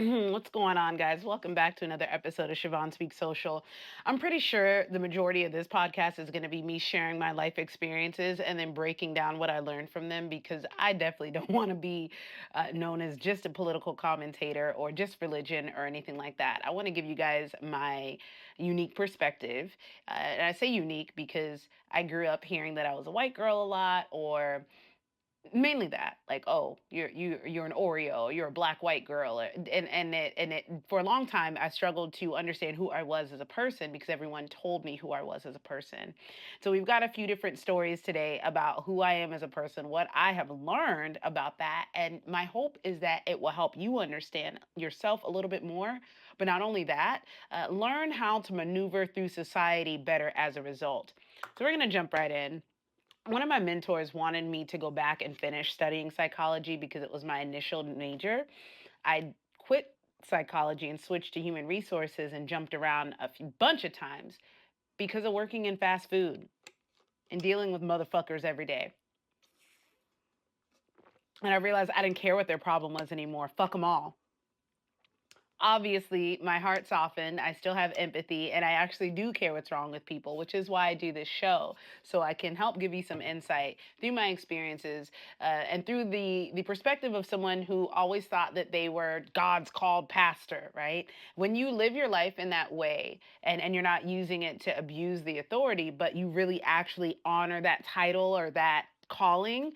What's going on, guys? Welcome back to another episode of Siobhan Speaks Social. I'm pretty sure the majority of this podcast is going to be me sharing my life experiences and then breaking down what I learned from them because I definitely don't want to be known as just a political commentator or just religion or anything like that. I want to give you guys my unique perspective. And I say unique because I grew up hearing that I was a white girl a lot, or mainly that, like, oh, you're an Oreo, you're a black white girl, and it for a long time I struggled to understand who I was as a person because everyone told me who I was as a person. So we've got a few different stories today about who I am as a person, what I have learned about that, and my hope is that it will help you understand yourself a little bit more. But not only that, learn how to maneuver through society better as a result. So we're gonna jump right in. One of my mentors wanted me to go back and finish studying psychology because it was my initial major. I quit psychology and switched to human resources and jumped around bunch of times because of working in fast food and dealing with motherfuckers every day. And I realized I didn't care what their problem was anymore. Fuck them all. Obviously, my heart softened. I still have empathy, and I actually do care what's wrong with people, which is why I do this show, so I can help give you some insight through my experiences and through the perspective of someone who always thought that they were God's called pastor, right? When you live your life in that way, and you're not using it to abuse the authority, but you really actually honor that title or that calling,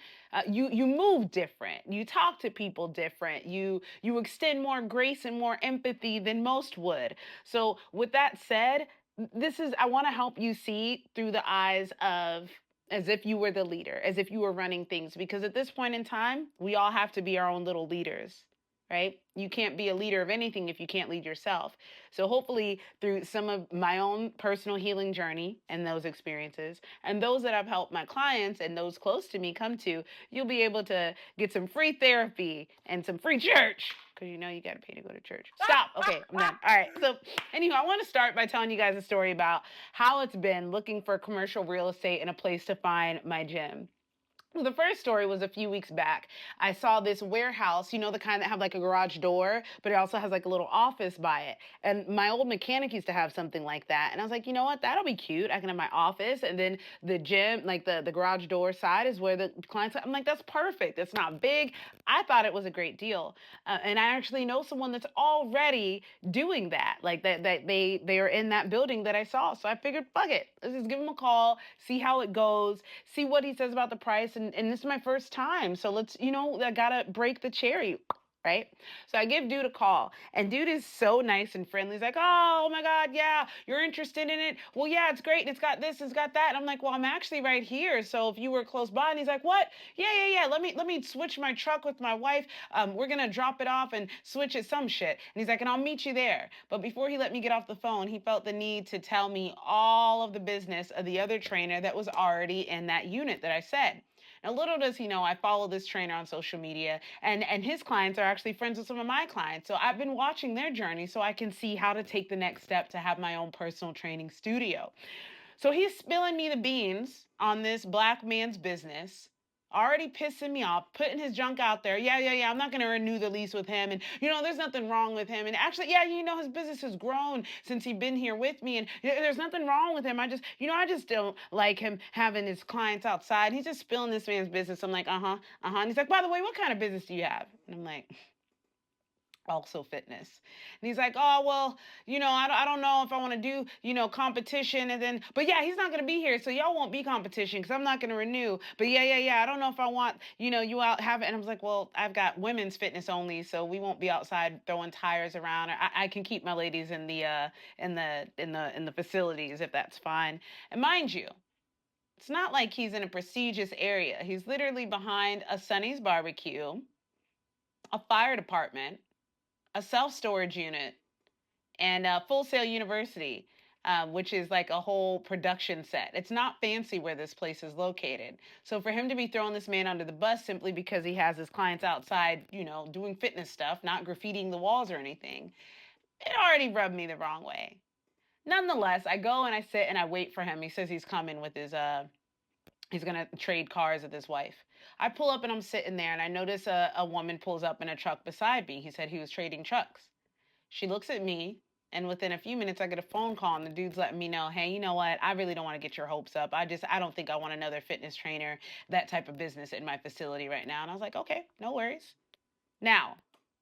you move different, you talk to people different, you extend more grace and more empathy than most would. So with that said, this is, I want to help you see through the eyes of, as if you were the leader, as if you were running things, because at this point in time we all have to be our own little leaders, right? You can't be a leader of anything if you can't lead yourself. So hopefully through some of my own personal healing journey and those experiences and those that I've helped my clients and those close to me come to, you'll be able to get some free therapy and some free church. Because you know you got to pay to go to church. Stop. Okay, I'm done. All right. So, anyway, I want to start by telling you guys a story about how it's been looking for commercial real estate and a place to find my gym. Well, the first story was a few weeks back. I saw this warehouse, you know, the kind that have like a garage door, but it also has like a little office by it. And my old mechanic used to have something like that. And I was like, you know what? That'll be cute. I can have my office and then the gym, like the garage door side is where the clients, I'm like, that's perfect. It's not big. I thought it was a great deal. And I actually know someone that's already doing that. Like that they are in that building that I saw. So I figured, fuck it. Let's just give him a call, see how it goes, see what he says about the price. And this is my first time. So let's, I gotta break the cherry. Right. So I give dude a call, and dude is so nice and friendly. He's like, oh my God, yeah, you're interested in it. Well, yeah, it's great. It's got this, it's got that. And I'm like, well, I'm actually right here. So if you were close by, and he's like, what? Yeah. Let me switch my truck with my wife. We're gonna drop it off and switch it some shit. And he's like, and I'll meet you there. But before he let me get off the phone, he felt the need to tell me all of the business of the other trainer that was already in that unit that I said. Now, little does he know, I follow this trainer on social media, and his clients are actually friends with some of my clients. So I've been watching their journey so I can see how to take the next step to have my own personal training studio. So he's spilling me the beans on this black man's business, already pissing me off, putting his junk out there. Yeah. I'm not going to renew the lease with him. And, there's nothing wrong with him. And actually, yeah, his business has grown since he's been here with me. And there's nothing wrong with him. I just don't like him having his clients outside. He's just spilling this man's business. I'm like, And he's like, by the way, what kind of business do you have? And I'm like, also fitness. And he's like, oh, well, I don't know if I want to do, competition. And then, but yeah, he's not going to be here. So y'all won't be competition because I'm not going to renew. But yeah. I don't know if I want, you out have it. And I was like, well, I've got women's fitness only. So we won't be outside throwing tires around. Or I can keep my ladies in the facilities if that's fine. And mind you, it's not like he's in a prestigious area. He's literally behind a Sonny's barbecue, a fire department, a self-storage unit, and Full Sail University, which is like a whole production set. It's not fancy where this place is located. So for him to be throwing this man under the bus simply because he has his clients outside, doing fitness stuff, not graffitiing the walls or anything, it already rubbed me the wrong way. Nonetheless, I go and I sit and I wait for him. He says he's coming with he's gonna trade cars with his wife. I pull up and I'm sitting there and I notice a woman pulls up in a truck beside me. He said he was trading trucks. She looks at me, and within a few minutes, I get a phone call, and the dude's letting me know, hey, you know what? I really don't want to get your hopes up. I don't think I want another fitness trainer, that type of business in my facility right now. And I was like, okay, no worries. Now,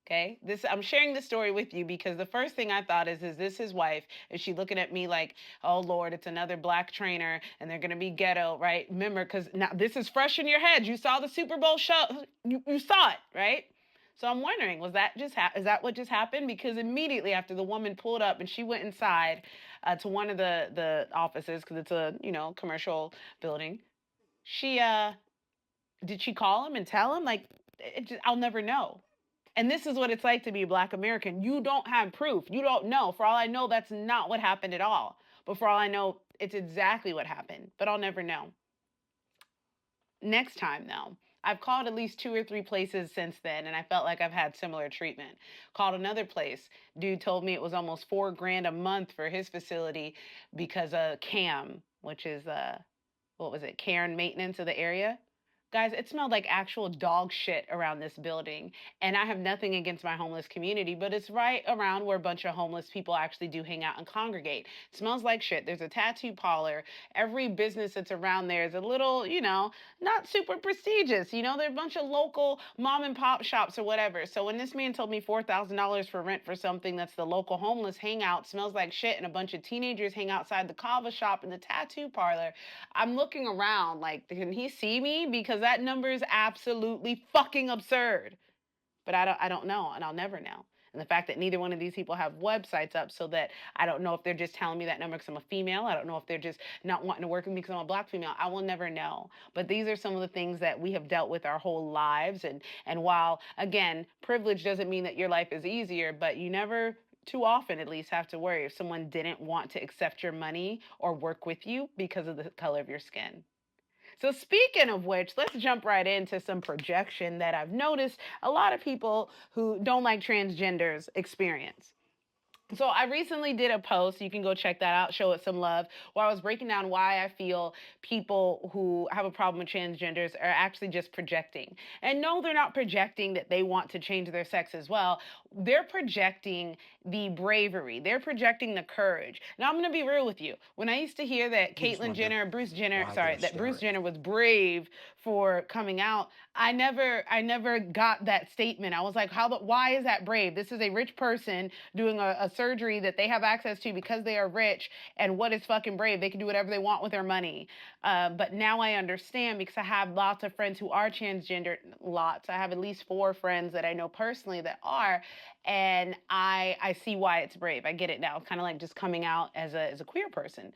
okay, this I'm sharing this story with you because the first thing I thought is this his wife? Is she looking at me like, oh Lord, it's another black trainer and they're gonna be ghetto, right? Remember, because now this is fresh in your head. You saw the Super Bowl show, you saw it, right? So I'm wondering, is that what just happened? Because immediately after the woman pulled up and she went inside to one of the offices because it's a commercial building, she did she call him and tell him like I'll never know. And this is what it's like to be a black American. You don't have proof. You don't know. For all I know, that's not what happened at all. But for all I know, it's exactly what happened. But I'll never know. Next time, though, I've called at least 2 or 3 places since then, and I felt like I've had similar treatment. Called another place. Dude told me it was almost 4 grand a month for his facility because of CAM, which is what was it, care and maintenance of the area. Guys, it smelled like actual dog shit around this building. And I have nothing against my homeless community, but it's right around where a bunch of homeless people actually do hang out and congregate. It smells like shit. There's a tattoo parlor. Every business that's around there is a little, not super prestigious. They're a bunch of local mom and pop shops or whatever. So when this man told me $4,000 for rent for something that's the local homeless hangout, smells like shit, and a bunch of teenagers hang outside the kava shop and the tattoo parlor, I'm looking around like, can he see me? Because that number is absolutely fucking absurd. But I don't know, and I'll never know. And the fact that neither one of these people have websites up, so that I don't know if they're just telling me that number because I'm a female. I don't know if they're just not wanting to work with me because I'm a black female. I will never know. But these are some of the things that we have dealt with our whole lives. And while, again, privilege doesn't mean that your life is easier, but you never too often at least have to worry if someone didn't want to accept your money or work with you because of the color of your skin. So, speaking of which, let's jump right into some projection that I've noticed a lot of people who don't like transgenders experience. So I recently did a post, you can go check that out, show it some love, where I was breaking down why I feel people who have a problem with transgenders are actually just projecting. And no, they're not projecting that they want to change their sex as well. They're projecting the bravery. They're projecting the courage. Now I'm going to be real with you. When I used to hear that I just Caitlyn wonder Jenner, Bruce Jenner, why sorry, they're that Bruce sharing Jenner it. was brave for coming out, I never got that statement. I was like, why is that brave? This is a rich person doing a surgery that they have access to because they are rich. And what is fucking brave? They can do whatever they want with their money. But now I understand because I have lots of friends who are transgender. Lots. I have at least 4 friends that I know personally that are, and I see why it's brave. I get it now. Kind of like just coming out as a queer person.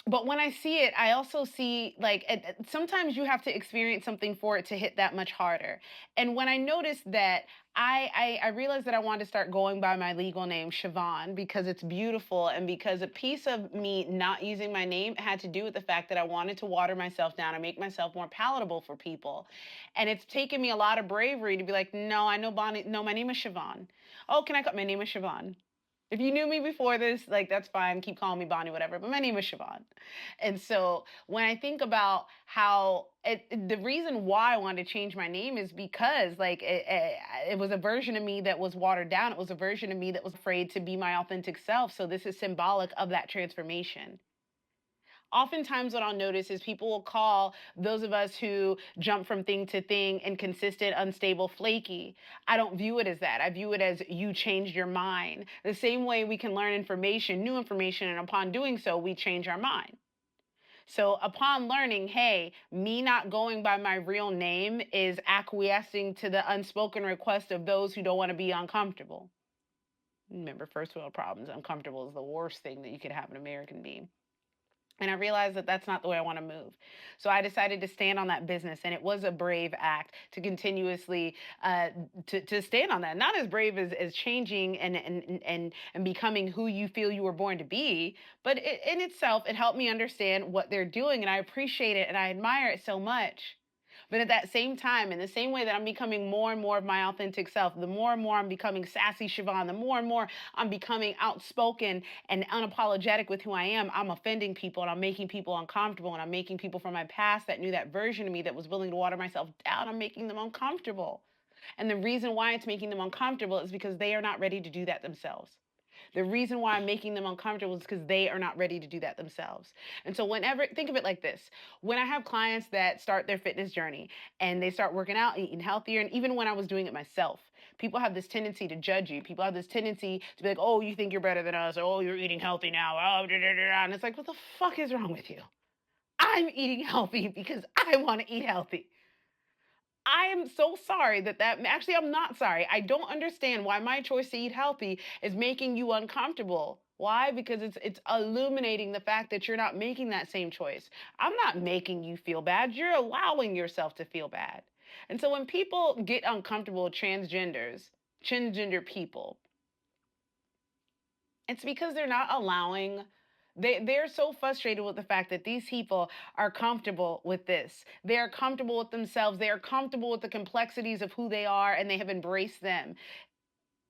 But when I see it, I also see like sometimes you have to experience something for it to hit that much harder. And when I noticed that, I realized that I wanted to start going by my legal name, Siobhan, because it's beautiful and because a piece of me not using my name had to do with the fact that I wanted to water myself down and make myself more palatable for people. And it's taken me a lot of bravery to be like, no, I know Bonnie. No, my name is Siobhan. Oh, can I call my name is Siobhan? If you knew me before this, like that's fine. Keep calling me Bonnie, whatever. But my name is Siobhan. And so when I think about how the reason why I wanted to change my name is because like it was a version of me that was watered down. It was a version of me that was afraid to be my authentic self. So this is symbolic of that transformation. Oftentimes what I'll notice is people will call those of us who jump from thing to thing inconsistent, unstable, flaky. I don't view it as that. I view it as you changed your mind. The same way we can learn information, new information, and upon doing so, we change our mind. So upon learning, hey, me not going by my real name is acquiescing to the unspoken request of those who don't want to be uncomfortable. Remember, first world problems, uncomfortable is the worst thing that you could have an American be. And I realized that that's not the way I want to move. So I decided to stand on that business, and it was a brave act to continuously to stand on that. Not as brave as changing and becoming who you feel you were born to be, but in itself, it helped me understand what they're doing, and I appreciate it and I admire it so much. But at that same time, in the same way that I'm becoming more and more of my authentic self, the more and more I'm becoming sassy Siobhan, the more and more I'm becoming outspoken and unapologetic with who I am, I'm offending people and I'm making people uncomfortable and I'm making people from my past that knew that version of me that was willing to water myself down, I'm making them uncomfortable. And the reason why it's making them uncomfortable is because they are not ready to do that themselves. The reason why I'm making them uncomfortable is because they are not ready to do that themselves. And so, whenever, think of it like this, when I have clients that start their fitness journey and they start working out, eating healthier, and even when I was doing it myself, people have this tendency to judge you. People have this tendency to be like, oh, you think you're better than us, or oh, you're eating healthy now, oh, da, da, da, da. And it's like, what the fuck is wrong with you? I'm eating healthy because I want to eat healthy. I am so sorry that actually, I'm not sorry. I don't understand why my choice to eat healthy is making you uncomfortable. Why? Because it's illuminating the fact that you're not making that same choice. I'm not making you feel bad. You're allowing yourself to feel bad. And so when people get uncomfortable with transgender people, it's because they're not allowing, they're so frustrated with the fact that these people are comfortable with this. They are comfortable with themselves. They are comfortable with the complexities of who they are, and they have embraced them.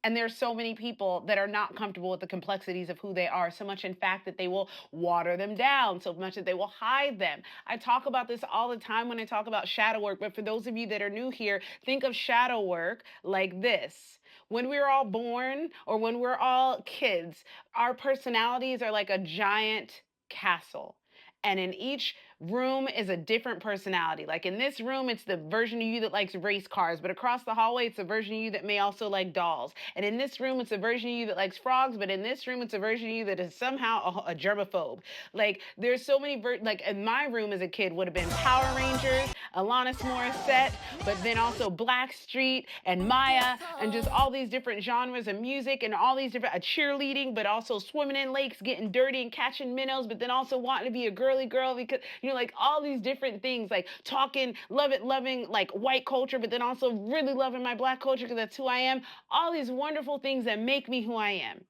And there's so many people that are not comfortable with the complexities of who they are, so much in fact that they will water them down, so much that they will hide them. I talk about this all the time when I talk about shadow work, but for those of you that are new here, think of shadow work like this. When we're all born, or when we're all kids, our personalities are like a giant castle. And in each room is a different personality. Like in this room, it's the version of you that likes race cars, but across the hallway, it's a version of you that may also like dolls. And in this room, it's a version of you that likes frogs, but in this room, it's a version of you that is somehow a germaphobe. Like there's so many, like in my room as a kid would have been Power Rangers, Alanis Morissette, but then also Blackstreet and Maya, and just all these different genres of music, and all these different cheerleading, but also swimming in lakes, getting dirty and catching minnows, but then also wanting to be a girly girl because like all these different things, like talking, loving like white culture, but then also really loving my black culture because that's who I am. All these wonderful things that make me who I am.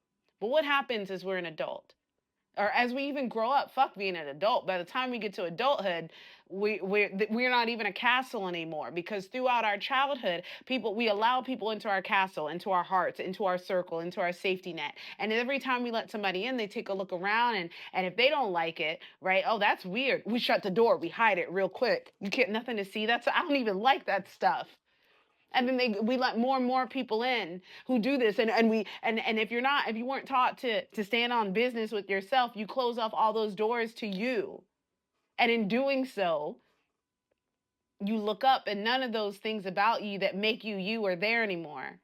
But what happens is we're an adult, or as we even grow up, fuck being an adult. By the time we get to adulthood, we're not even a castle anymore, because throughout our childhood, we allow people into our castle, into our hearts, into our circle, into our safety net. And every time we let somebody in, they take a look around, and if they don't like it, right? Oh, that's weird. We shut the door. We hide it real quick. You get nothing to see. I don't even like that stuff. And then we let more and more people in who do this, and if you weren't taught to stand on business with yourself, you close off all those doors to you. And in doing so, you look up and none of those things about you that make you are there anymore.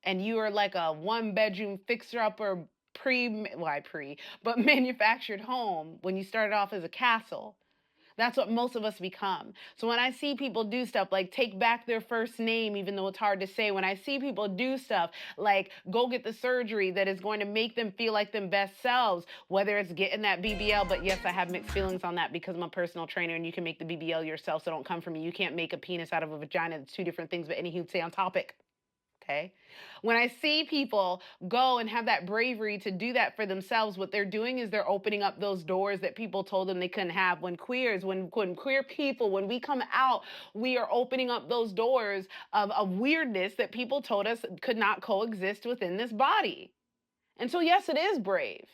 And you are like a one bedroom fixer upper, but manufactured home when you started off as a castle. That's what most of us become. So when I see people do stuff like take back their first name, even though it's hard to say, when I see people do stuff like go get the surgery that is going to make them feel like them best selves, whether it's getting that BBL, but yes, I have mixed feelings on that because I'm a personal trainer and you can make the BBL yourself, so don't come for me. You can't make a penis out of a vagina. It's two different things, but anywho, stay on topic. Okay. When I see people go and have that bravery to do that for themselves, what they're doing is they're opening up those doors that people told them they couldn't have. When queer people, when we come out, we are opening up those doors of weirdness that people told us could not coexist within this body. And so, yes, it is brave.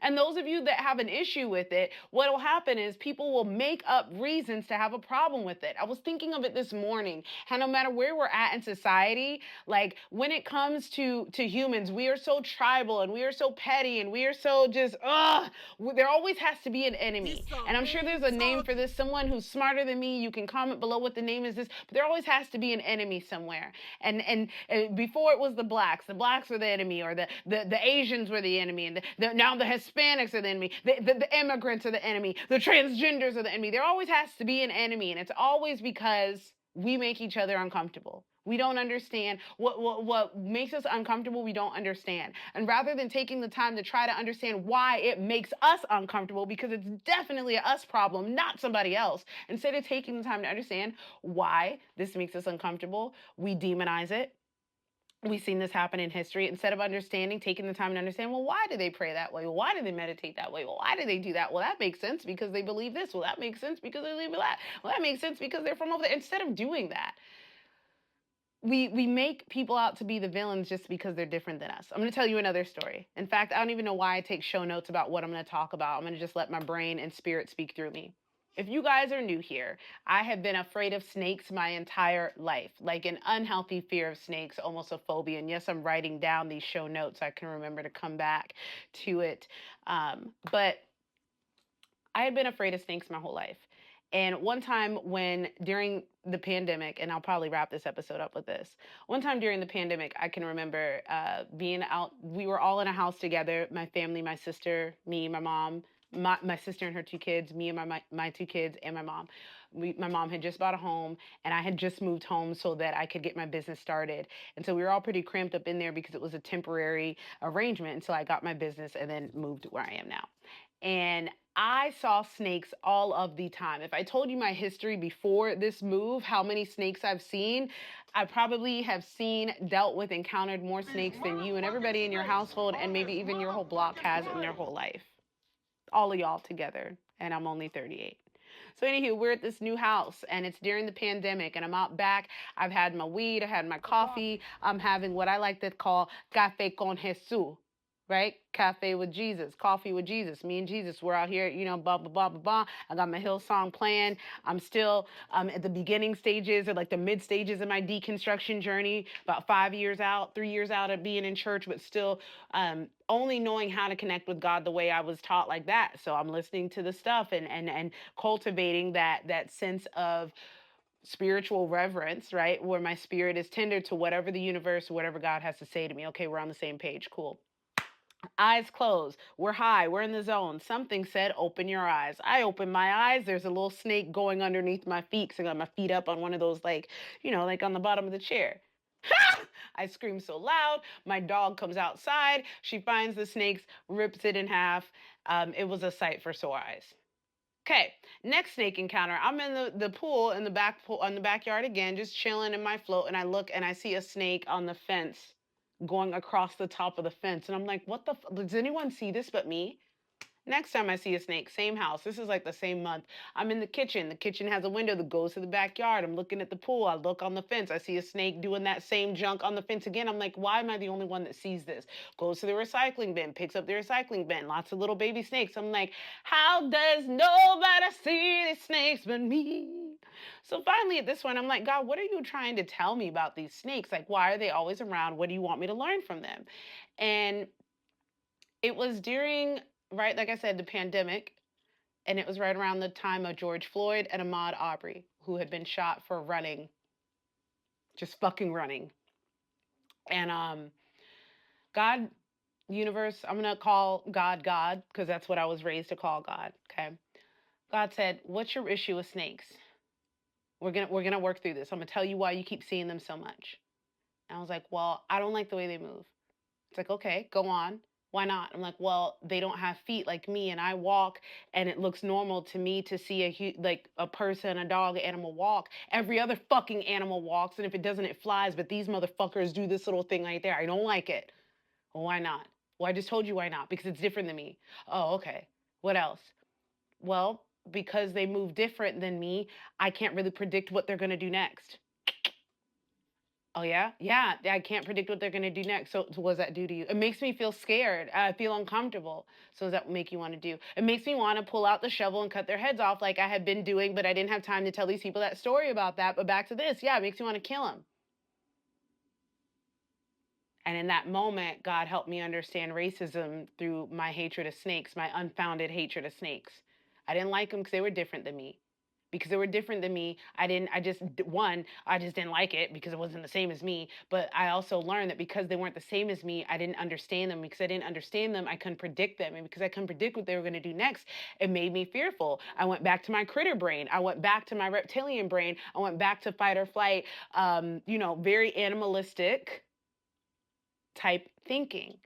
And those of you that have an issue with it, what will happen is people will make up reasons to have a problem with it. I was thinking of it this morning, how no matter where we're at in society, like when it comes to humans, we are so tribal and we are so petty and we are so just, there always has to be an enemy. And I'm sure there's a name for this. Someone who's smarter than me, you can comment below what the name is, but there always has to be an enemy somewhere. And before it was the blacks were the enemy, or the Asians were the enemy, and now the Hispanics are the enemy, the immigrants are the enemy, the transgenders are the enemy. There always has to be an enemy, and it's always because we make each other uncomfortable. We don't understand what makes us uncomfortable. We don't understand. And rather than taking the time to try to understand why it makes us uncomfortable, because it's definitely a us problem, not somebody else, instead of taking the time to understand why this makes us uncomfortable, we demonize it. We've seen this happen in history. Instead of understanding, taking the time to understand, well, why do they pray that way? Well, why do they meditate that way? Well, why do they do that? Well, that makes sense because they believe this. Well, that makes sense because they believe that. Well, that makes sense because they're from over there. Instead of doing that, we make people out to be the villains just because they're different than us. I'm going to tell you another story. In fact, I don't even know why I take show notes about what I'm going to talk about. I'm going to just let my brain and spirit speak through me. if you guys are new here, I have been afraid of snakes my entire life, like an unhealthy fear of snakes, almost a phobia. And yes, I'm writing down these show notes. So I can remember to come back to it. But I had been afraid of snakes my whole life. And one time when during the pandemic, and I'll probably wrap this episode up with this. One time during the pandemic, I can remember being out. We were all in a house together, my family, my sister, me, my mom, my sister and her two kids, me and my two kids, and my mom. My mom had just bought a home, and I had just moved home so that I could get my business started. And so we were all pretty cramped up in there because it was a temporary arrangement until I got my business and then moved where I am now. And I saw snakes all of the time. If I told you my history before this move, how many snakes I've seen, I probably have seen, dealt with, encountered more snakes than you and everybody in your household, and maybe even your whole block has in their whole life. All of y'all together. And I'm only 38. So, anywho, we're at this new house and it's during the pandemic and I'm out back. I've had my weed, I had my coffee. I'm having what I like to call café con Jesús, right? Cafe with Jesus, coffee with Jesus. Me and Jesus, we're out here, blah, blah, blah, blah, blah. I got my Hillsong playing. I'm still at the beginning stages or like the mid stages of my deconstruction journey, about 5 years out, 3 years out of being in church, but still only knowing how to connect with God the way I was taught like that. So I'm listening to the stuff and cultivating that sense of spiritual reverence, right? Where my spirit is tender to whatever the universe, whatever God has to say to me. Okay, we're on the same page. Cool. Eyes closed. We're high. We're in the zone. Something said, open your eyes. I open my eyes. There's a little snake going underneath my feet. So I got my feet up on one of those, like, like on the bottom of the chair. I scream so loud. My dog comes outside. She finds the snakes, rips it in half. It was a sight for sore eyes. Okay, next snake encounter. I'm in the pool in the back pool on the backyard again, just chilling in my float, and I look and I see a snake on the fence going across the top of the fence, and I'm like, "What the? Does anyone see this but me?" Next time I see a snake, same house. This is like the same month. I'm in the kitchen. The kitchen has a window that goes to the backyard. I'm looking at the pool. I look on the fence. I see a snake doing that same junk on the fence again. I'm like, why am I the only one that sees this? Goes to the recycling bin, picks up the recycling bin. Lots of little baby snakes. I'm like, how does nobody see these snakes but me? So finally at this one, I'm like, God, what are you trying to tell me about these snakes? Like, why are they always around? What do you want me to learn from them? And it was during, right, like I said, the pandemic, and it was right around the time of George Floyd and Ahmaud Arbery, who had been shot for running, just fucking running. And God, universe, I'm gonna call God God because that's what I was raised to call God. Okay, God said, "What's your issue with snakes? We're gonna work through this. I'm gonna tell you why you keep seeing them so much." And I was like, "Well, I don't like the way they move." It's like, okay, go on. Why not? I'm like, well, they don't have feet like me, and I walk, and it looks normal to me to see like a person, a dog, an animal walk. Every other fucking animal walks, and if it doesn't, it flies. But these motherfuckers do this little thing right there. I don't like it. Well, why not? Well, I just told you why not, because it's different than me. Oh, okay. What else? Well, because they move different than me, I can't really predict what they're gonna do next. Oh yeah, yeah. I can't predict what they're gonna do next. So what does that do to you? It makes me feel scared. I feel uncomfortable. So does that make you want to do? It makes me want to pull out the shovel and cut their heads off, like I had been doing, but I didn't have time to tell these people that story about that. But back to this, yeah, it makes me want to kill them. And in that moment, God helped me understand racism through my hatred of snakes, my unfounded hatred of snakes. I didn't like them because they were different than me. Because they were different than me, I just didn't like it because it wasn't the same as me. But I also learned that because they weren't the same as me, I didn't understand them. Because I didn't understand them, I couldn't predict them. And because I couldn't predict what they were going to do next, it made me fearful. I went back to my critter brain. I went back to my reptilian brain. I went back to fight or flight, very animalistic type thinking.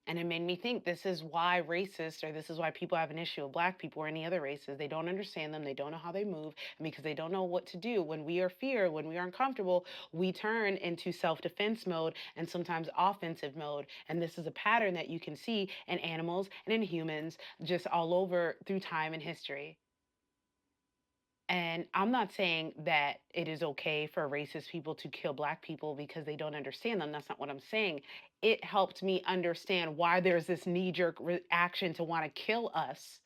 And it made me think this is why racist, or this is why people have an issue with black people or any other races. They don't understand them. They don't know how they move. And because they don't know what to do, when we are feared, when we are uncomfortable, we turn into self-defense mode and sometimes offensive mode. And this is a pattern that you can see in animals and in humans just all over through time and history. And I'm not saying that it is okay for racist people to kill black people because they don't understand them. That's not what I'm saying. It helped me understand why there's this knee jerk reaction to want to kill us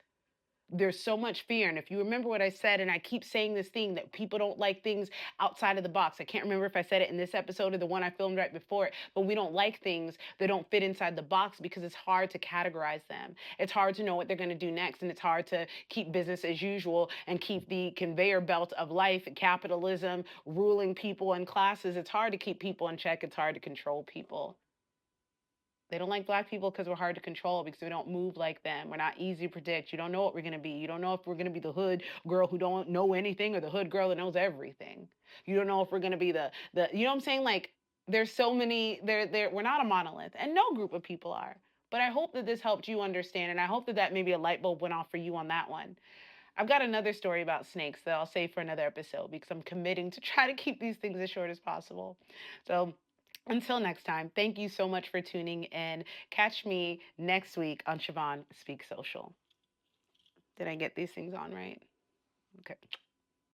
there's so much fear. And if you remember what I said, and I keep saying this thing that people don't like things outside of the box. I can't remember if I said it in this episode or the one I filmed right before it, but we don't like things that don't fit inside the box because it's hard to categorize them. It's hard to know what they're going to do next. And it's hard to keep business as usual and keep the conveyor belt of life, capitalism, ruling people and classes. It's hard to keep people in check. It's hard to control people. They don't like black people because we're hard to control, because we don't move like them. We're not easy to predict. You don't know what we're going to be. You don't know if we're going to be the hood girl who don't know anything or the hood girl that knows everything. You don't know if we're going to be the you know what I'm saying? Like, there's so many there we're not a monolith, and no group of people are. But I hope that this helped you understand, and I hope that maybe a light bulb went off for you on that one. I've got another story about snakes that I'll save for another episode, because I'm committing to try to keep these things as short as possible. So until next time, thank you so much for tuning in. Catch me next week on Siobhan Speak Social. Did I get these things on right? Okay.